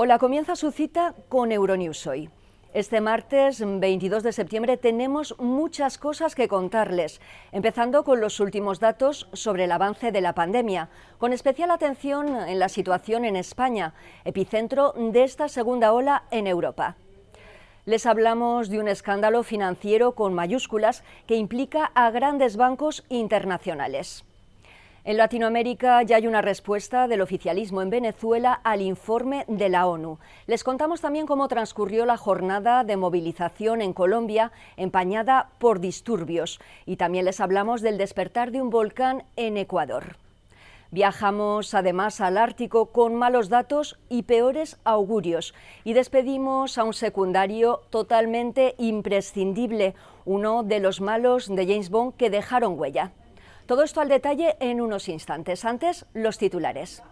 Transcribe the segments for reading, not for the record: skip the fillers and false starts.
Hola, comienza su cita con Euronews hoy. Este martes 22 de septiembre tenemos muchas cosas que contarles, empezando con los últimos datos sobre el avance de la pandemia, con especial atención en la situación en España, epicentro de esta segunda ola en Europa. Les hablamos de un escándalo financiero con mayúsculas que implica a grandes bancos internacionales. En Latinoamérica ya hay una respuesta del oficialismo en Venezuela al informe de la ONU. Les contamos también cómo transcurrió la jornada de movilización en Colombia, empañada por disturbios. Y también les hablamos del despertar de un volcán en Ecuador. Viajamos además al Ártico con malos datos y peores augurios. Y despedimos a un secundario totalmente imprescindible, uno de los malos de James Bond que dejaron huella. Todo esto al detalle en unos instantes. Antes, los titulares.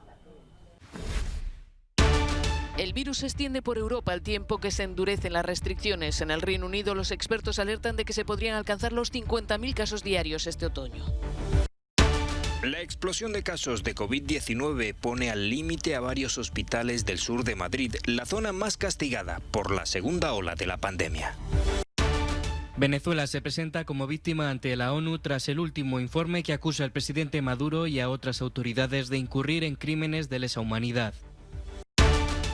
El virus se extiende por Europa al tiempo que se endurecen las restricciones. En el Reino Unido, los expertos alertan de que se podrían alcanzar los 50.000 casos diarios este otoño. La explosión de casos de COVID-19 pone al límite a varios hospitales del sur de Madrid, la zona más castigada por la segunda ola de la pandemia. Venezuela se presenta como víctima ante la ONU tras el último informe que acusa al presidente Maduro y a otras autoridades de incurrir en crímenes de lesa humanidad.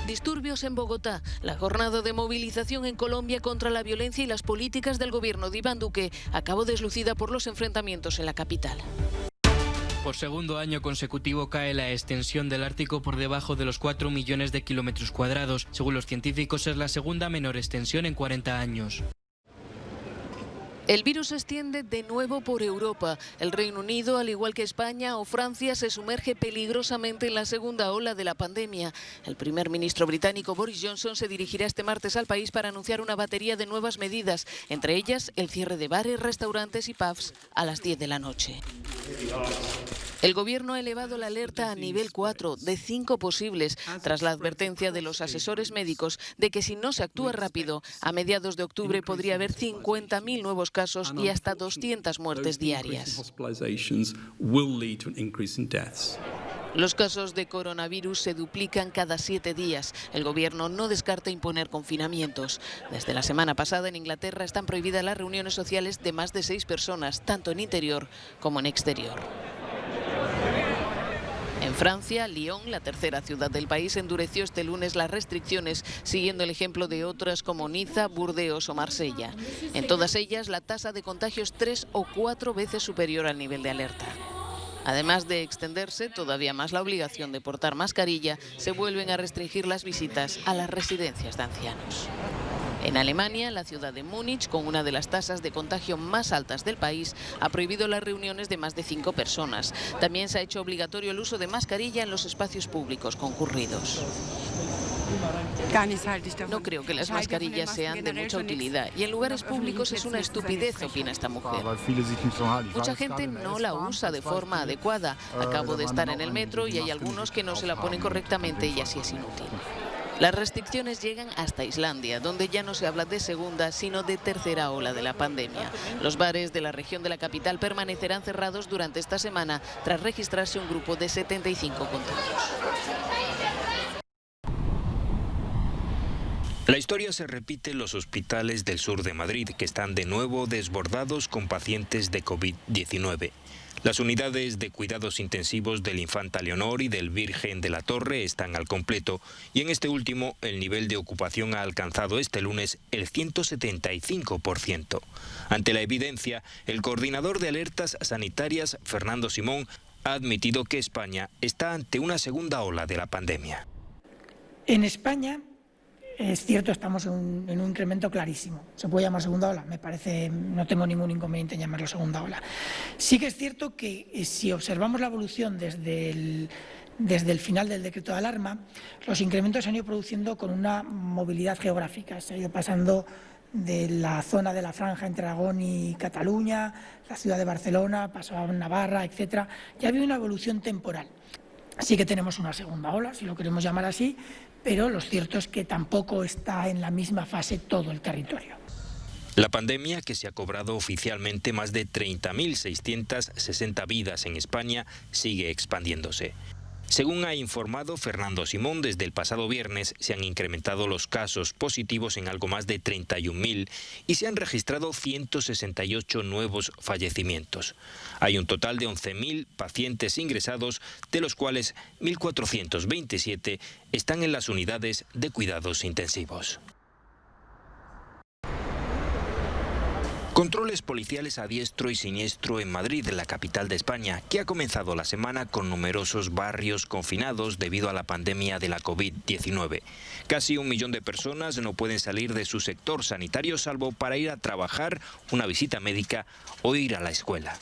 Disturbios en Bogotá, la jornada de movilización en Colombia contra la violencia y las políticas del gobierno de Iván Duque acabó deslucida por los enfrentamientos en la capital. Por segundo año consecutivo cae la extensión del Ártico por debajo de los 4 millones de kilómetros cuadrados. Según los científicos, es la segunda menor extensión en 40 años. El virus se extiende de nuevo por Europa. El Reino Unido, al igual que España o Francia, se sumerge peligrosamente en la segunda ola de la pandemia. El primer ministro británico Boris Johnson se dirigirá este martes al país para anunciar una batería de nuevas medidas, entre ellas el cierre de bares, restaurantes y pubs a las 10 de la noche. El gobierno ha elevado la alerta a nivel 4 de 5 posibles, tras la advertencia de los asesores médicos de que si no se actúa rápido, a mediados de octubre podría haber 50.000 nuevos casos y hasta 200 muertes diarias. Los casos de coronavirus se duplican cada 7 días. El gobierno no descarta imponer confinamientos. Desde la semana pasada en Inglaterra están prohibidas las reuniones sociales de más de 6 personas, tanto en interior como en exterior. En Francia, Lyon, la tercera ciudad del país, endureció este lunes las restricciones, siguiendo el ejemplo de otras como Niza, Burdeos o Marsella. En todas ellas, la tasa de contagios 3 o 4 veces superior al nivel de alerta. Además de extenderse todavía más la obligación de portar mascarilla, se vuelven a restringir las visitas a las residencias de ancianos. En Alemania, la ciudad de Múnich, con una de las tasas de contagio más altas del país, ha prohibido las reuniones de más de 5 personas. También se ha hecho obligatorio el uso de mascarilla en los espacios públicos concurridos. No creo que las mascarillas sean de mucha utilidad y en lugares públicos es una estupidez, opina esta mujer. Mucha gente no la usa de forma adecuada. Acabo de estar en el metro y hay algunos que no se la ponen correctamente y así es inútil. Las restricciones llegan hasta Islandia, donde ya no se habla de segunda, sino de tercera ola de la pandemia. Los bares de la región de la capital permanecerán cerrados durante esta semana, tras registrarse un grupo de 75 contagios. La historia se repite en los hospitales del sur de Madrid, que están de nuevo desbordados con pacientes de COVID-19. Las unidades de cuidados intensivos del Infanta Leonor y del Virgen de la Torre están al completo y en este último el nivel de ocupación ha alcanzado este lunes el 175%. Ante la evidencia, el coordinador de alertas sanitarias, Fernando Simón, ha admitido que España está ante una segunda ola de la pandemia. En España, es cierto, estamos en un incremento clarísimo. ¿Se puede llamar segunda ola? Me parece, no tengo ningún inconveniente en llamarlo segunda ola. Sí que es cierto que si observamos la evolución desde el final del decreto de alarma, los incrementos se han ido produciendo con una movilidad geográfica. Se ha ido pasando de la zona de la franja entre Aragón y Cataluña, la ciudad de Barcelona, pasó a Navarra, etcétera. Ya ha habido una evolución temporal. Sí que tenemos una segunda ola, si lo queremos llamar así, pero lo cierto es que tampoco está en la misma fase todo el territorio. La pandemia, que se ha cobrado oficialmente más de 30.660 vidas en España, sigue expandiéndose. Según ha informado Fernando Simón, desde el pasado viernes se han incrementado los casos positivos en algo más de 31.000 y se han registrado 168 nuevos fallecimientos. Hay un total de 11.000 pacientes ingresados, de los cuales 1.427 están en las unidades de cuidados intensivos. Controles policiales a diestro y siniestro en Madrid, la capital de España, que ha comenzado la semana con numerosos barrios confinados debido a la pandemia de la COVID-19. Casi 1 millón de personas no pueden salir de su sector sanitario salvo para ir a trabajar, una visita médica o ir a la escuela.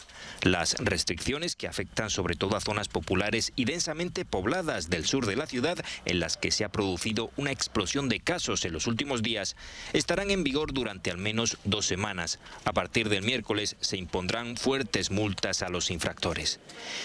Las restricciones, que afectan sobre todo a zonas populares y densamente pobladas del sur de la ciudad, en las que se ha producido una explosión de casos en los últimos días, estarán en vigor durante al menos 2 semanas. A partir del miércoles se impondrán fuertes multas a los infractores.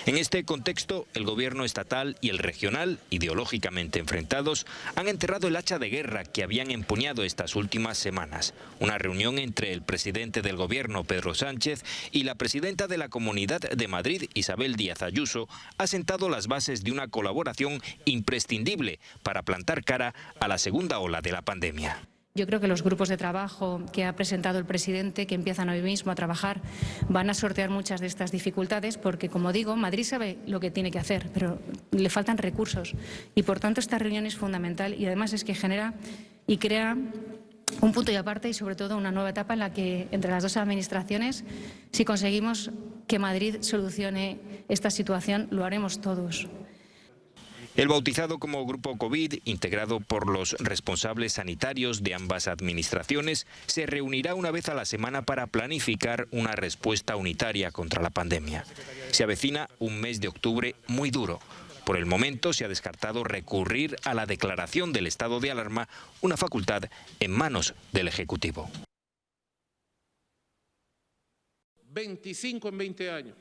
En este contexto, el gobierno estatal y el regional, ideológicamente enfrentados, han enterrado el hacha de guerra que habían empuñado estas últimas semanas. Una reunión entre el presidente del gobierno, Pedro Sánchez, y la presidenta de la Comunidad de Madrid, Isabel Díaz Ayuso, ha sentado las bases de una colaboración imprescindible para plantar cara a la segunda ola de la pandemia. Yo creo que los grupos de trabajo que ha presentado el presidente, que empiezan hoy mismo a trabajar, van a sortear muchas de estas dificultades porque, como digo, Madrid sabe lo que tiene que hacer, pero le faltan recursos. Y, por tanto, esta reunión es fundamental y, además, es que genera y crea un punto y aparte y, sobre todo, una nueva etapa en la que, entre las dos administraciones, si conseguimos que Madrid solucione esta situación, lo haremos todos. El bautizado como Grupo COVID, integrado por los responsables sanitarios de ambas administraciones, se reunirá una vez a la semana para planificar una respuesta unitaria contra la pandemia. Se avecina un mes de octubre muy duro. Por el momento se ha descartado recurrir a la declaración del estado de alarma, una facultad en manos del Ejecutivo. 25 en 20 años.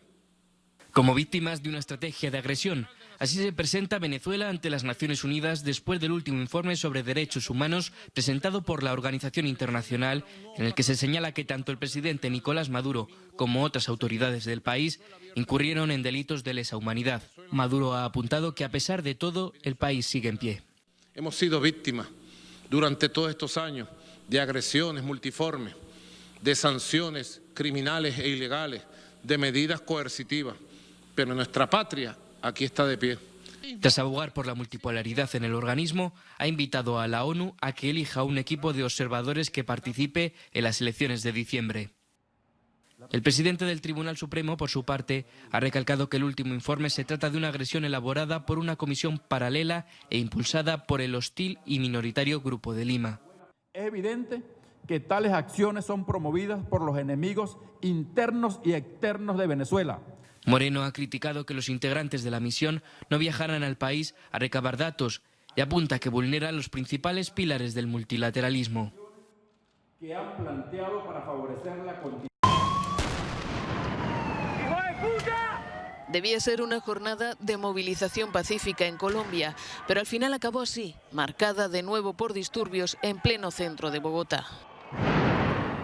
Como víctimas de una estrategia de agresión, así se presenta Venezuela ante las Naciones Unidas después del último informe sobre derechos humanos presentado por la organización internacional, en el que se señala que tanto el presidente Nicolás Maduro como otras autoridades del país incurrieron en delitos de lesa humanidad. Maduro ha apuntado que, a pesar de todo, el país sigue en pie. Hemos sido víctimas durante todos estos años de agresiones multiformes, de sanciones criminales e ilegales, de medidas coercitivas, pero nuestra patria aquí está de pie. Tras abogar por la multipolaridad en el organismo, ha invitado a la ONU a que elija un equipo de observadores que participe en las elecciones de diciembre. El presidente del Tribunal Supremo, por su parte, ha recalcado que el último informe se trata de una agresión elaborada por una comisión paralela e impulsada por el hostil y minoritario Grupo de Lima. Es evidente que tales acciones son promovidas por los enemigos internos y externos de Venezuela. Moreno ha criticado que los integrantes de la misión no viajaran al país a recabar datos y apunta que vulnera los principales pilares del multilateralismo. Que han planteado para favorecer la continuidad. Debía ser una jornada de movilización pacífica en Colombia, pero al final acabó así, marcada de nuevo por disturbios en pleno centro de Bogotá.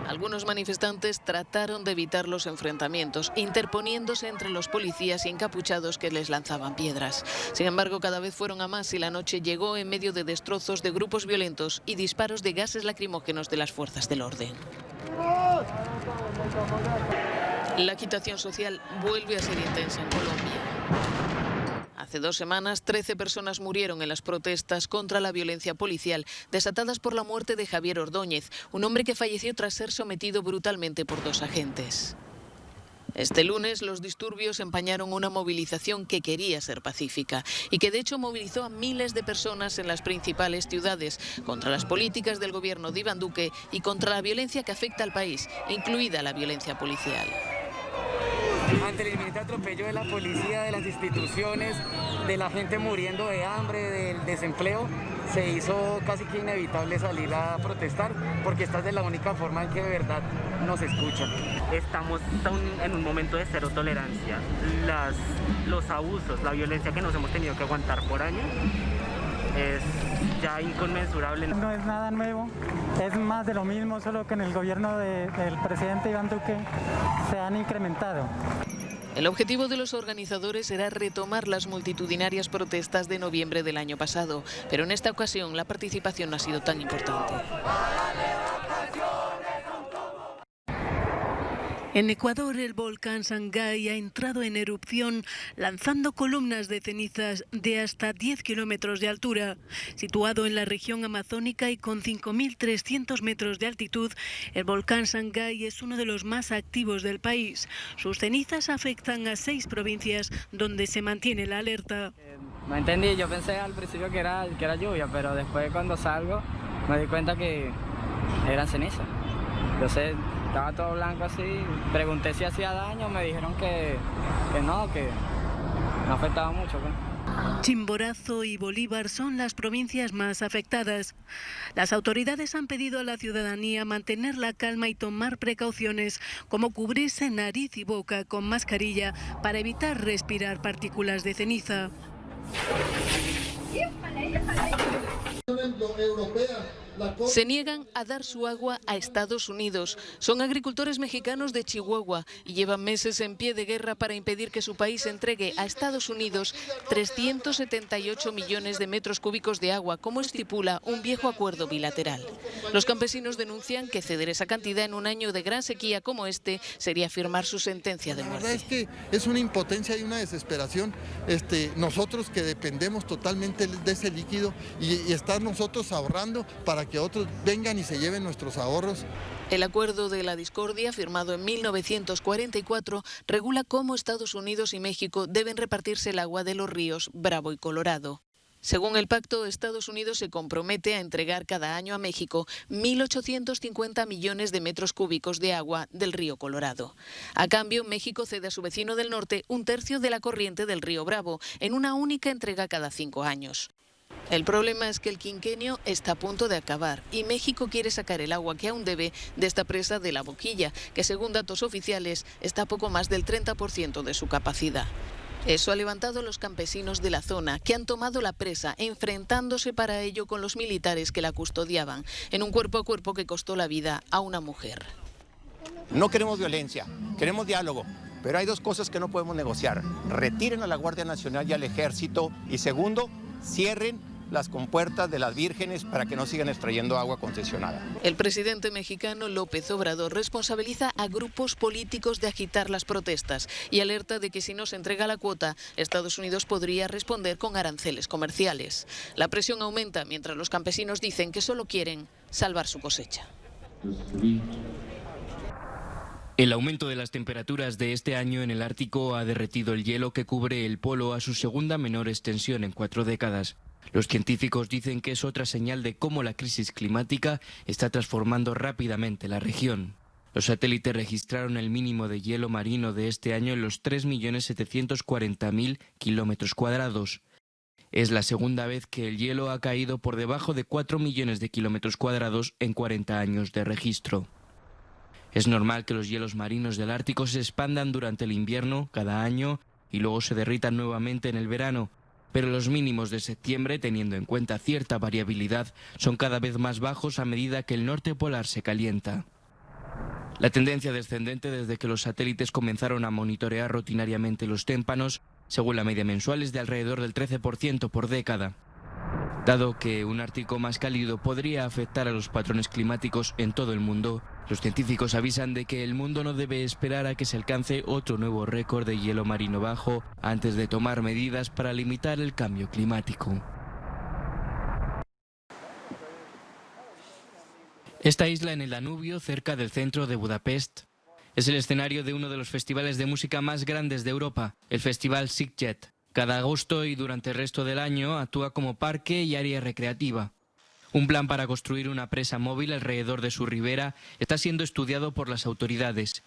Algunos manifestantes trataron de evitar los enfrentamientos, interponiéndose entre los policías y encapuchados que les lanzaban piedras. Sin embargo, cada vez fueron a más y la noche llegó en medio de destrozos de grupos violentos y disparos de gases lacrimógenos de las fuerzas del orden. La agitación social vuelve a ser intensa en Colombia. Hace 2 semanas, 13 personas murieron en las protestas contra la violencia policial desatadas por la muerte de Javier Ordóñez, un hombre que falleció tras ser sometido brutalmente por 2 agentes. Este lunes, los disturbios empañaron una movilización que quería ser pacífica y que de hecho movilizó a miles de personas en las principales ciudades contra las políticas del gobierno de Iván Duque y contra la violencia que afecta al país, incluida la violencia policial. Ante el inminente atropello de la policía, de las instituciones, de la gente muriendo de hambre, del desempleo, se hizo casi que inevitable salir a protestar, porque esta es la única forma en que de verdad nos escuchan. Estamos en un momento de cero tolerancia. Los abusos, la violencia que nos hemos tenido que aguantar por años es ya inconmensurable. No es nada nuevo, es más de lo mismo, solo que en el gobierno del presidente Iván Duque se han incrementado. El objetivo de los organizadores era retomar las multitudinarias protestas de noviembre del año pasado, pero en esta ocasión la participación no ha sido tan importante. En Ecuador, el volcán Sangay ha entrado en erupción, lanzando columnas de cenizas de hasta 10 kilómetros de altura. Situado en la región amazónica y con 5.300 metros de altitud, el volcán Sangay es uno de los más activos del país. Sus cenizas afectan a 6 provincias donde se mantiene la alerta. No entendí, yo pensé al principio que era lluvia, pero después cuando salgo me di cuenta que eran cenizas. Entonces estaba todo blanco así, pregunté si hacía daño, me dijeron que no afectaba mucho. Chimborazo y Bolívar son las provincias más afectadas. Las autoridades han pedido a la ciudadanía mantener la calma y tomar precauciones, como cubrirse nariz y boca con mascarilla para evitar respirar partículas de ceniza. Se niegan a dar su agua a Estados Unidos. Son agricultores mexicanos de Chihuahua y llevan meses en pie de guerra para impedir que su país entregue a Estados Unidos 378 millones de metros cúbicos de agua, como estipula un viejo acuerdo bilateral. Los campesinos denuncian que ceder esa cantidad en un año de gran sequía como este sería firmar su sentencia de muerte. La verdad es que es una impotencia y una desesperación. Nosotros que dependemos totalmente de ese líquido y estar nosotros ahorrando para que otros vengan y se lleven nuestros ahorros. El acuerdo de la discordia, firmado en 1944, regula cómo Estados Unidos y México deben repartirse el agua de los ríos Bravo y Colorado. Según el pacto, Estados Unidos se compromete a entregar cada año a México 1.850 millones de metros cúbicos de agua del río Colorado. A cambio, México cede a su vecino del norte 1/3 de la corriente del río Bravo, en una única entrega cada 5 años. El problema es que el quinquenio está a punto de acabar y México quiere sacar el agua que aún debe de esta presa de La Boquilla, que según datos oficiales está a poco más del 30% de su capacidad. Eso ha levantado a los campesinos de la zona, que han tomado la presa, enfrentándose para ello con los militares que la custodiaban, en un cuerpo a cuerpo que costó la vida a una mujer. No queremos violencia, queremos diálogo. Pero hay 2 cosas que no podemos negociar. Retiren a la Guardia Nacional y al Ejército. Y segundo, cierren las compuertas de las vírgenes para que no sigan extrayendo agua concesionada. El presidente mexicano López Obrador responsabiliza a grupos políticos de agitar las protestas y alerta de que si no se entrega la cuota, Estados Unidos podría responder con aranceles comerciales. La presión aumenta mientras los campesinos dicen que solo quieren salvar su cosecha. El aumento de las temperaturas de este año en el Ártico ha derretido el hielo que cubre el polo a su segunda menor extensión en 4 décadas. Los científicos dicen que es otra señal de cómo la crisis climática está transformando rápidamente la región. Los satélites registraron el mínimo de hielo marino de este año en los 3.740.000 kilómetros cuadrados. Es la segunda vez que el hielo ha caído por debajo de 4 millones de kilómetros cuadrados en 40 años de registro. Es normal que los hielos marinos del Ártico se expandan durante el invierno cada año y luego se derritan nuevamente en el verano, pero los mínimos de septiembre, teniendo en cuenta cierta variabilidad, son cada vez más bajos a medida que el norte polar se calienta. La tendencia descendente desde que los satélites comenzaron a monitorear rutinariamente los témpanos, según la media mensual, es de alrededor del 13% por década. Dado que un Ártico más cálido podría afectar a los patrones climáticos en todo el mundo, los científicos avisan de que el mundo no debe esperar a que se alcance otro nuevo récord de hielo marino bajo antes de tomar medidas para limitar el cambio climático. Esta isla en el Danubio, cerca del centro de Budapest, es el escenario de uno de los festivales de música más grandes de Europa, el Festival Sziget. Cada agosto y durante el resto del año actúa como parque y área recreativa. Un plan para construir una presa móvil alrededor de su ribera está siendo estudiado por las autoridades.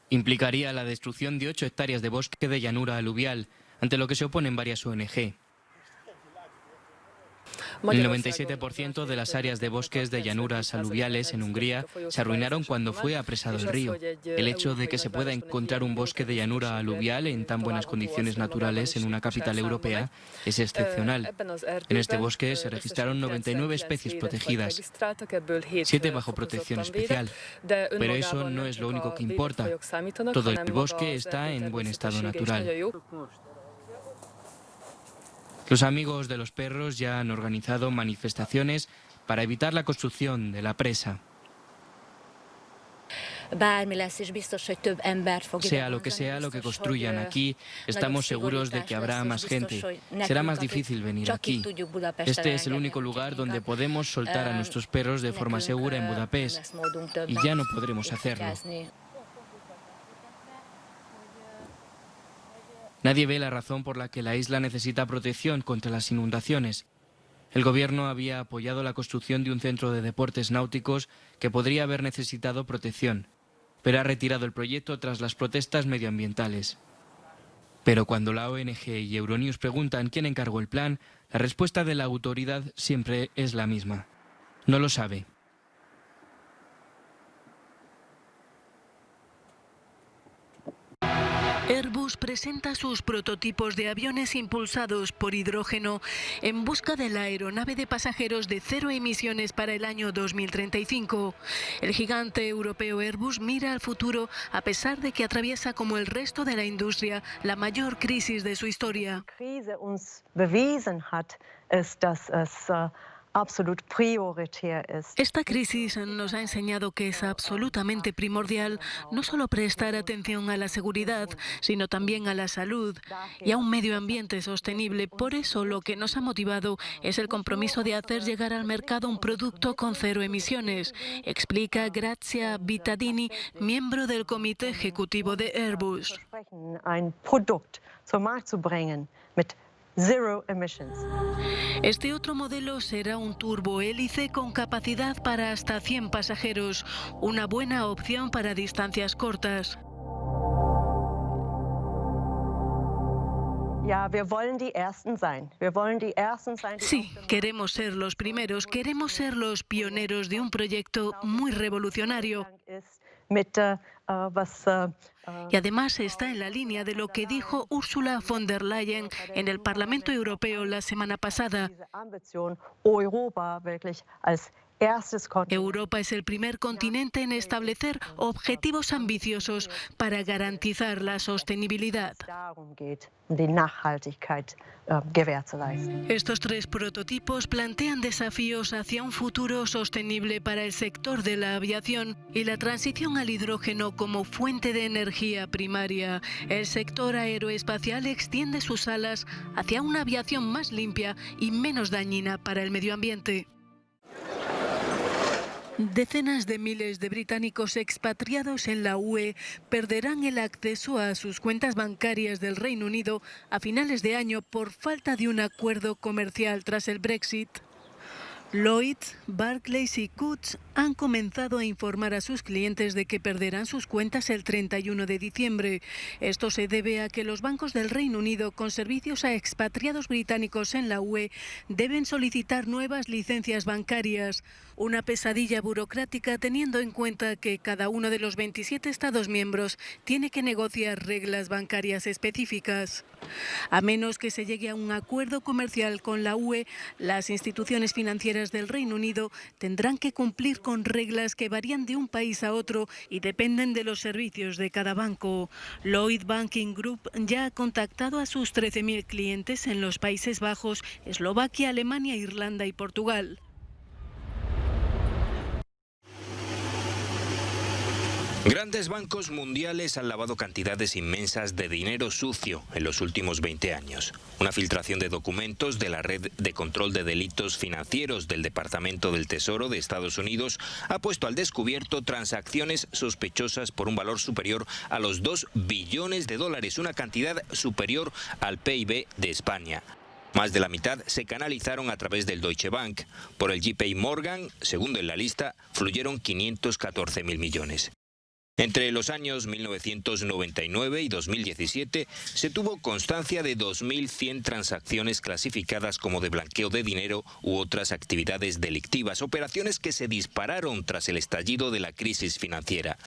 Implicaría la destrucción de 8 hectáreas de bosque de llanura aluvial, ante lo que se oponen varias ONG. El 97% de las áreas de bosques de llanuras aluviales en Hungría se arruinaron cuando fue apresado el río. El hecho de que se pueda encontrar un bosque de llanura aluvial en tan buenas condiciones naturales en una capital europea es excepcional. En este bosque se registraron 99 especies protegidas, 7 bajo protección especial. Pero eso no es lo único que importa. Todo el bosque está en buen estado natural. Los amigos de los perros ya han organizado manifestaciones para evitar la construcción de la presa. Sea lo que construyan aquí, estamos seguros de que habrá más gente. Será más difícil venir aquí. Este es el único lugar donde podemos soltar a nuestros perros de forma segura en Budapest y ya no podremos hacerlo. Nadie ve la razón por la que la isla necesita protección contra las inundaciones. El gobierno había apoyado la construcción de un centro de deportes náuticos que podría haber necesitado protección, pero ha retirado el proyecto tras las protestas medioambientales. Pero cuando la ONG y Euronews preguntan quién encargó el plan, la respuesta de la autoridad siempre es la misma. No lo sabe. Airbus presenta sus prototipos de aviones impulsados por hidrógeno en busca de la aeronave de pasajeros de cero emisiones para el año 2035. El gigante europeo Airbus mira al futuro a pesar de que atraviesa, como el resto de la industria, la mayor crisis de su historia. Esta crisis nos ha enseñado que es absolutamente primordial no solo prestar atención a la seguridad, sino también a la salud y a un medio ambiente sostenible. Por eso lo que nos ha motivado es el compromiso de hacer llegar al mercado un producto con cero emisiones, explica Grazia Vittadini, miembro del comité ejecutivo de Airbus. Este otro modelo será un turbohélice con capacidad para hasta 100 pasajeros, una buena opción para distancias cortas. Sí, queremos ser los primeros, queremos ser los pioneros de un proyecto muy revolucionario. Y además está en la línea de lo que dijo Ursula von der Leyen en el Parlamento Europeo la semana pasada. Europa es el primer continente en establecer objetivos ambiciosos para garantizar la sostenibilidad. Estos 3 prototipos plantean desafíos hacia un futuro sostenible para el sector de la aviación y la transición al hidrógeno como fuente de energía primaria. El sector aeroespacial extiende sus alas hacia una aviación más limpia y menos dañina para el medio ambiente. Decenas de miles de británicos expatriados en la UE perderán el acceso a sus cuentas bancarias del Reino Unido a finales de año por falta de un acuerdo comercial tras el Brexit. Lloyds, Barclays y Coutts han comenzado a informar a sus clientes de que perderán sus cuentas el 31 de diciembre. Esto se debe a que los bancos del Reino Unido con servicios a expatriados británicos en la UE deben solicitar nuevas licencias bancarias. Una pesadilla burocrática teniendo en cuenta que cada uno de los 27 Estados miembros tiene que negociar reglas bancarias específicas. A menos que se llegue a un acuerdo comercial con la UE, las instituciones financieras del Reino Unido tendrán que cumplir con reglas que varían de un país a otro y dependen de los servicios de cada banco. Lloyds Banking Group ya ha contactado a sus 13.000 clientes en los Países Bajos, Eslovaquia, Alemania, Irlanda y Portugal. Grandes bancos mundiales han lavado cantidades inmensas de dinero sucio en los últimos 20 años. Una filtración de documentos de la Red de Control de Delitos Financieros del Departamento del Tesoro de Estados Unidos ha puesto al descubierto transacciones sospechosas por un valor superior a los 2 billones de dólares, una cantidad superior al PIB de España. Más de la mitad se canalizaron a través del Deutsche Bank. Por el JP Morgan, segundo en la lista, fluyeron 514.000 millones. Entre los años 1999 y 2017 se tuvo constancia de 2.100 transacciones clasificadas como de blanqueo de dinero u otras actividades delictivas, operaciones que se dispararon tras el estallido de la crisis financiera.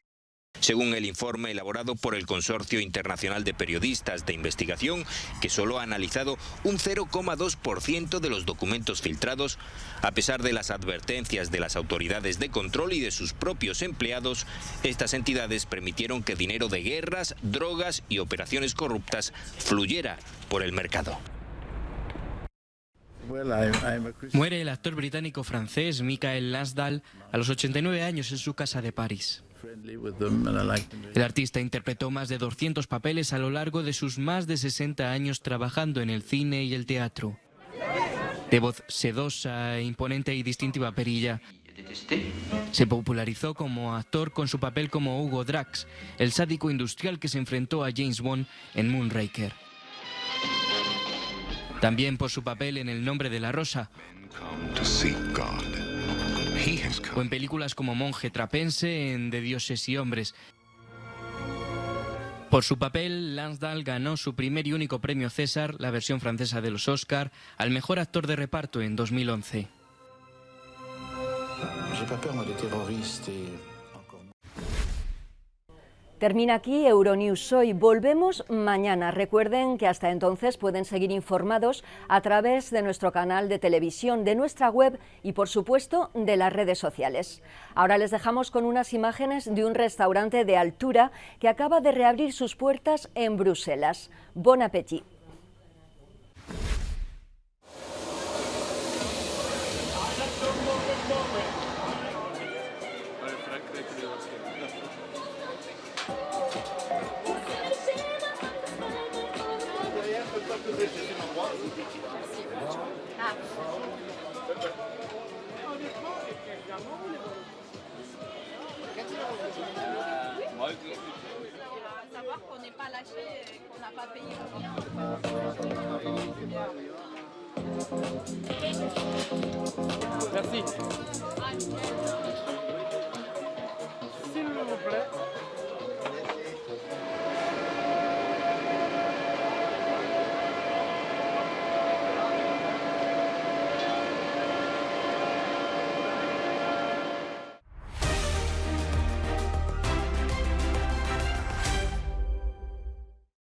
Según el informe elaborado por el Consorcio Internacional de Periodistas de Investigación, que solo ha analizado un 0,2% de los documentos filtrados, a pesar de las advertencias de las autoridades de control y de sus propios empleados, estas entidades permitieron que dinero de guerras, drogas y operaciones corruptas fluyera por el mercado. Muere el actor británico-francés Michael Lansdale a los 89 años en su casa de París. El artista interpretó más de 200 papeles a lo largo de sus más de 60 años trabajando en el cine y el teatro. De voz sedosa, imponente y distintiva perilla, se popularizó como actor con su papel como Hugo Drax, el sádico industrial que se enfrentó a James Bond en Moonraker. También por su papel en El nombre de la rosa, o en películas como Monje Trapense en De dioses y hombres. Por su papel, Lansdale ganó su primer y único premio César, la versión francesa de los Oscar, al mejor actor de reparto en 2011. Termina aquí Euronews Hoy. Volvemos mañana. Recuerden que hasta entonces pueden seguir informados a través de nuestro canal de televisión, de nuestra web y, por supuesto, de las redes sociales. Ahora les dejamos con unas imágenes de un restaurante de altura que acaba de reabrir sus puertas en Bruselas. Bon appétit. Savoir qu'on n'est pas lâché et qu'on n'a pas payé pour rien. Merci.